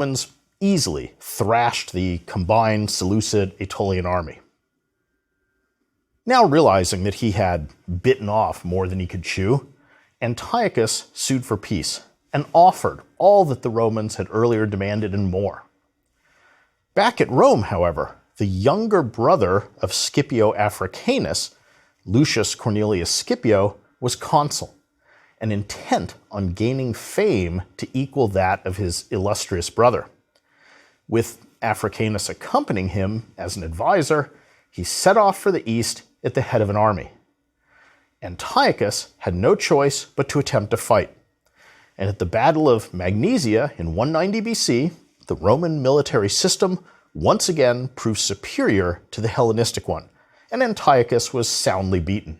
Romans easily thrashed the combined Seleucid-Aetolian army. Now realizing that he had bitten off more than he could chew, Antiochus sued for peace and offered all that the Romans had earlier demanded and more. Back at Rome, however, the younger brother of Scipio Africanus, Lucius Cornelius Scipio, was consul, and intent on gaining fame to equal that of his illustrious brother. With Africanus accompanying him as an advisor, he set off for the east at the head of an army. Antiochus had no choice but to attempt to fight, and at the Battle of Magnesia in 190 BC, the Roman military system once again proved superior to the Hellenistic one, and Antiochus was soundly beaten.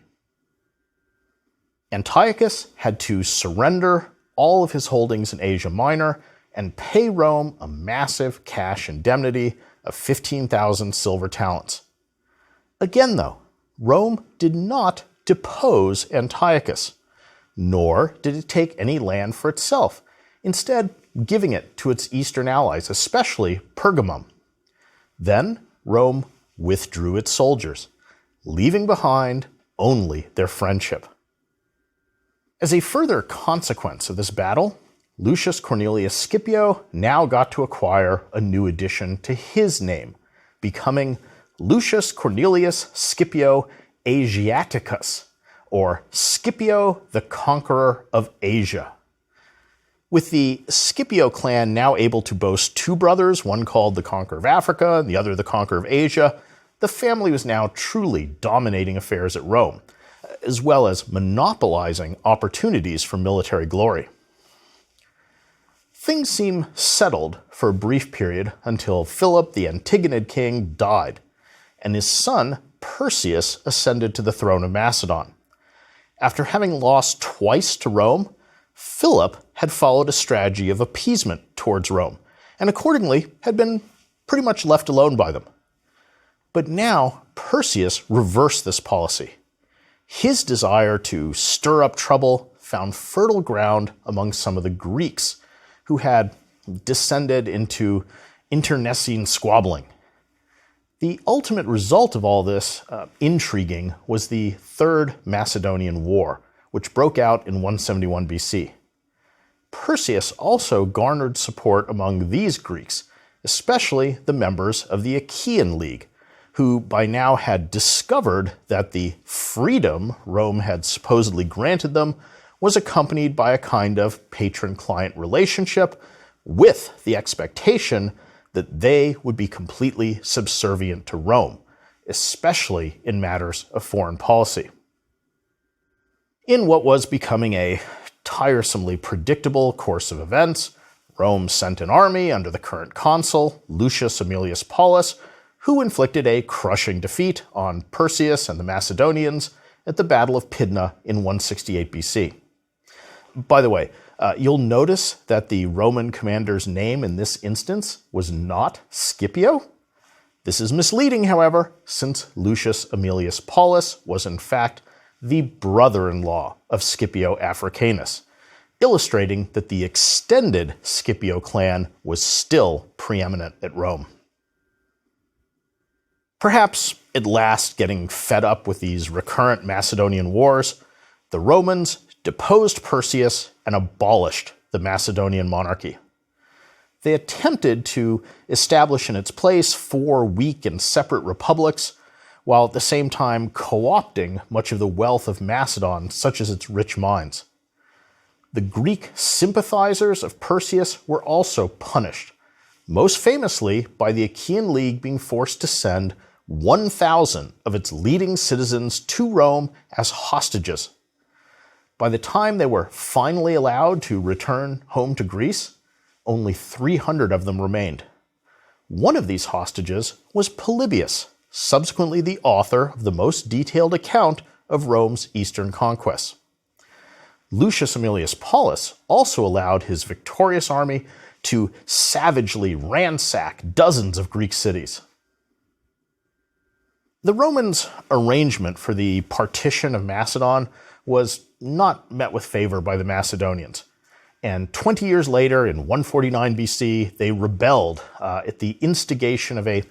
Antiochus had to surrender all of his holdings in Asia Minor and pay Rome a massive cash indemnity of 15,000 silver talents. Again, though, Rome did not depose Antiochus, nor did it take any land for itself, instead giving it to its eastern allies, especially Pergamum. Then Rome withdrew its soldiers, leaving behind only their friendship. As a further consequence of this battle, Lucius Cornelius Scipio now got to acquire a new addition to his name, becoming Lucius Cornelius Scipio Asiaticus, or Scipio the Conqueror of Asia. With the Scipio clan now able to boast two brothers, one called the Conqueror of Africa and the other the Conqueror of Asia, the family was now truly dominating affairs at Rome, as well as monopolizing opportunities for military glory. Things seem settled for a brief period until Philip the Antigonid king died, and his son Perseus ascended to the throne of Macedon. After having lost twice to Rome, Philip had followed a strategy of appeasement towards Rome, and accordingly had been pretty much left alone by them. But now Perseus reversed this policy. His desire to stir up trouble found fertile ground among some of the Greeks, who had descended into internecine squabbling. The ultimate result of all this intriguing was the Third Macedonian War, which broke out in 171 BC. Perseus also garnered support among these Greeks, especially the members of the Achaean League, who by now had discovered that the freedom Rome had supposedly granted them was accompanied by a kind of patron-client relationship with the expectation that they would be completely subservient to Rome, especially in matters of foreign policy. In what was becoming a tiresomely predictable course of events, Rome sent an army under the current consul, Lucius Aemilius Paulus, who inflicted a crushing defeat on Perseus and the Macedonians at the Battle of Pydna in 168 BC. By the way, you'll notice that the Roman commander's name in this instance was not Scipio. This is misleading, however, since Lucius Aemilius Paulus was in fact the brother-in-law of Scipio Africanus, illustrating that the extended Scipio clan was still preeminent at Rome. Perhaps at last getting fed up with these recurrent Macedonian wars, the Romans deposed Perseus and abolished the Macedonian monarchy. They attempted to establish in its place 4 weak and separate republics, while at the same time co-opting much of the wealth of Macedon, such as its rich mines. The Greek sympathizers of Perseus were also punished, most famously by the Achaean League being forced to send 1,000 of its leading citizens to Rome as hostages. By the time they were finally allowed to return home to Greece, only 300 of them remained. One of these hostages was Polybius, subsequently the author of the most detailed account of Rome's eastern conquests. Lucius Aemilius Paulus also allowed his victorious army to savagely ransack dozens of Greek cities. The Romans' arrangement for the partition of Macedon was not met with favor by the Macedonians, And 20 years later, in 149 BC, they rebelled at the instigation of a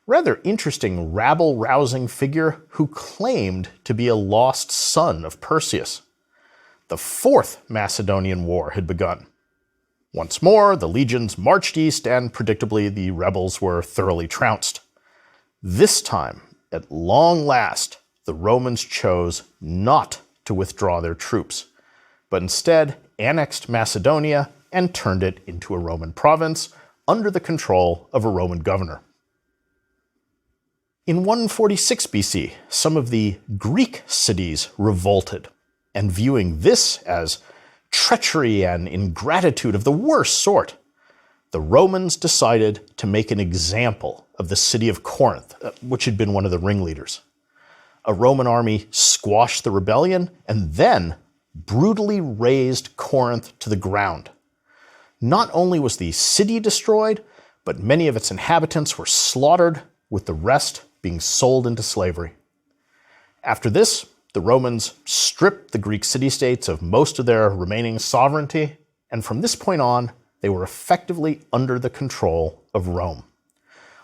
rather interesting rabble-rousing figure who claimed to be a lost son of Perseus. The Fourth Macedonian War had begun. Once more, the legions marched east, and predictably, the rebels were thoroughly trounced. This time, at long last, the Romans chose not to withdraw their troops, but instead annexed Macedonia and turned it into a Roman province under the control of a Roman governor. In 146 BC, some of the Greek cities revolted, and viewing this as treachery and ingratitude of the worst sort, the Romans decided to make an example of the city of Corinth, which had been one of the ringleaders. A Roman army squashed the rebellion and then brutally razed Corinth to the ground. Not only was the city destroyed, but many of its inhabitants were slaughtered, with the rest being sold into slavery. After this, the Romans stripped the Greek city-states of most of their remaining sovereignty, and from this point on, they were effectively under the control of Rome,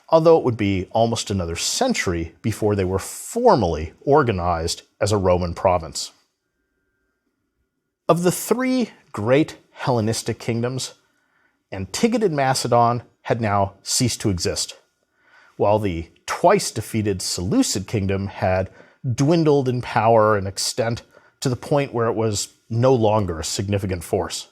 although it would be almost another century before they were formally organized as a Roman province. Of the three great Hellenistic kingdoms, Antigonid Macedon had now ceased to exist, while the twice-defeated Seleucid kingdom had dwindled in power and extent to the point where it was no longer a significant force.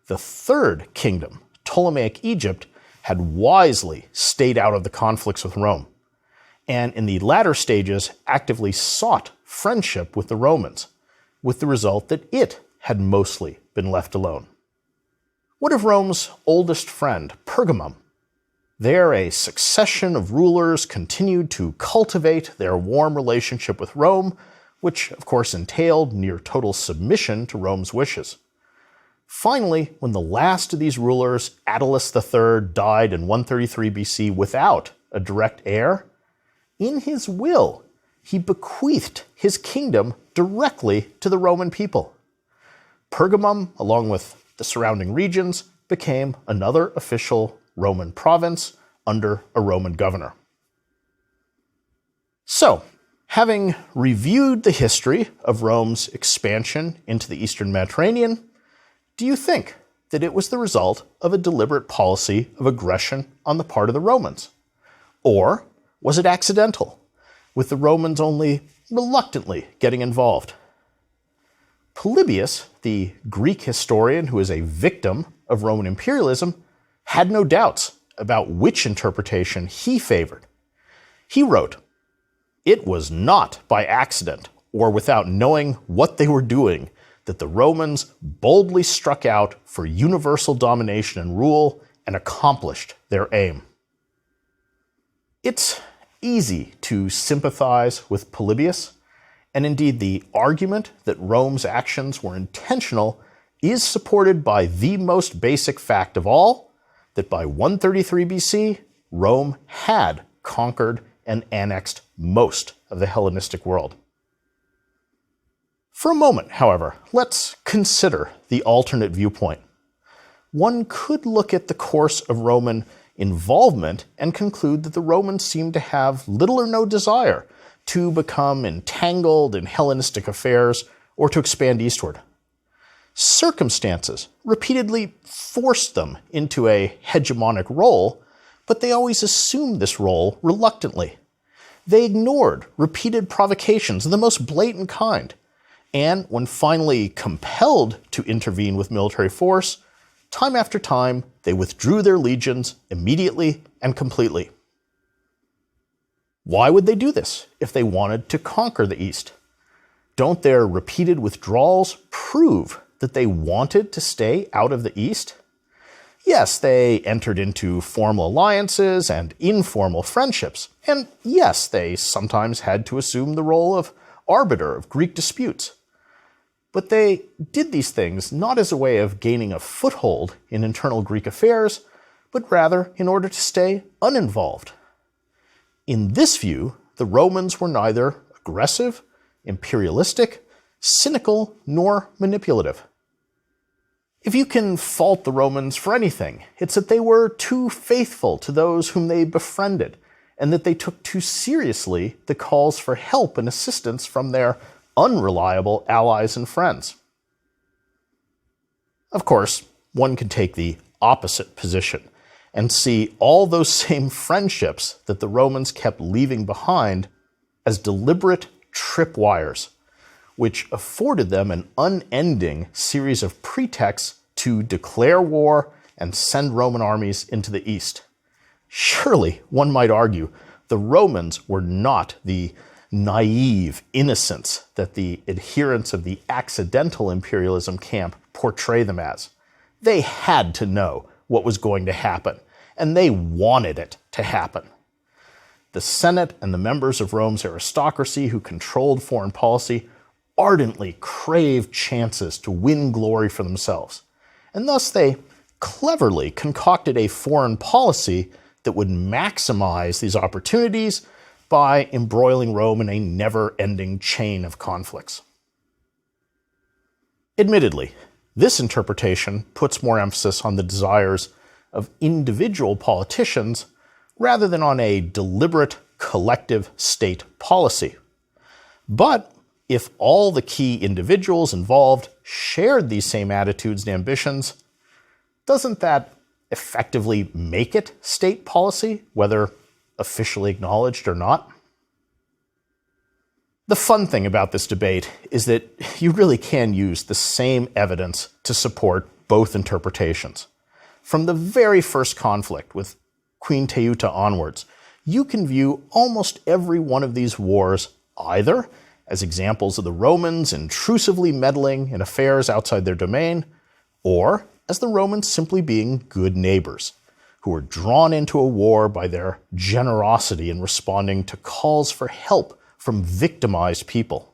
The third kingdom, Ptolemaic Egypt, had wisely stayed out of the conflicts with Rome, and in the latter stages actively sought friendship with the Romans, with the result that it had mostly been left alone. What of Rome's oldest friend, Pergamum? There, a succession of rulers continued to cultivate their warm relationship with Rome, which of course entailed near total submission to Rome's wishes. Finally, when the last of these rulers, Attalus III, died in 133 BC without a direct heir, in his will, he bequeathed his kingdom directly to the Roman people. Pergamum, along with the surrounding regions, became another official Roman province under a Roman governor. So, having reviewed the history of Rome's expansion into the Eastern Mediterranean, do you think that it was the result of a deliberate policy of aggression on the part of the Romans? Or was it accidental, with the Romans only reluctantly getting involved? Polybius, the Greek historian who is a victim of Roman imperialism, had no doubts about which interpretation he favored. He wrote, "It was not by accident or without knowing what they were doing that the Romans boldly struck out for universal domination and rule and accomplished their aim." It's easy to sympathize with Polybius, and indeed the argument that Rome's actions were intentional is supported by the most basic fact of all, that by 133 BC, Rome had conquered and annexed most of the Hellenistic world. For a moment, however, let's consider the alternate viewpoint. One could look at the course of Roman involvement and conclude that the Romans seemed to have little or no desire to become entangled in Hellenistic affairs or to expand eastward. Circumstances repeatedly forced them into a hegemonic role, but they always assumed this role reluctantly. They ignored repeated provocations of the most blatant kind, and when finally compelled to intervene with military force, time after time, they withdrew their legions immediately and completely. Why would they do this if they wanted to conquer the East? Don't their repeated withdrawals prove that they wanted to stay out of the East? Yes, they entered into formal alliances and informal friendships, and yes, they sometimes had to assume the role of arbiter of Greek disputes. But they did these things not as a way of gaining a foothold in internal Greek affairs, but rather in order to stay uninvolved. In this view, the Romans were neither aggressive, imperialistic, cynical, nor manipulative. If you can fault the Romans for anything, it's that they were too faithful to those whom they befriended, and that they took too seriously the calls for help and assistance from their unreliable allies and friends. Of course, one could take the opposite position and see all those same friendships that the Romans kept leaving behind as deliberate tripwires, which afforded them an unending series of pretexts to declare war and send Roman armies into the east. Surely, one might argue, the Romans were not the naive innocents that the adherents of the accidental imperialism camp portray them as. They had to know what was going to happen, and they wanted it to happen. The Senate and the members of Rome's aristocracy who controlled foreign policy ardently craved chances to win glory for themselves, and thus they cleverly concocted a foreign policy that would maximize these opportunities by embroiling Rome in a never-ending chain of conflicts. Admittedly, this interpretation puts more emphasis on the desires of individual politicians rather than on a deliberate collective state policy. But if all the key individuals involved shared these same attitudes and ambitions, doesn't that effectively make it state policy, whether officially acknowledged or not? The fun thing about this debate is that you really can use the same evidence to support both interpretations. From the very first conflict with Queen Teuta onwards, you can view almost every one of these wars either as examples of the Romans intrusively meddling in affairs outside their domain, or as the Romans simply being good neighbors, who were drawn into a war by their generosity in responding to calls for help from victimized people.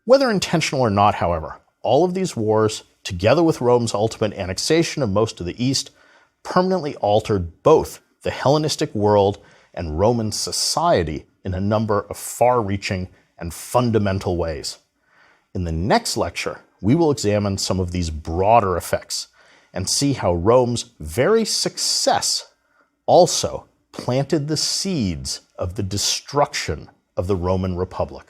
Whether intentional or not, however, all of these wars, together with Rome's ultimate annexation of most of the East, permanently altered both the Hellenistic world and Roman society in a number of far-reaching and fundamental ways. In the next lecture, we will examine some of these broader effects and see how Rome's very success also planted the seeds of the destruction of the Roman Republic.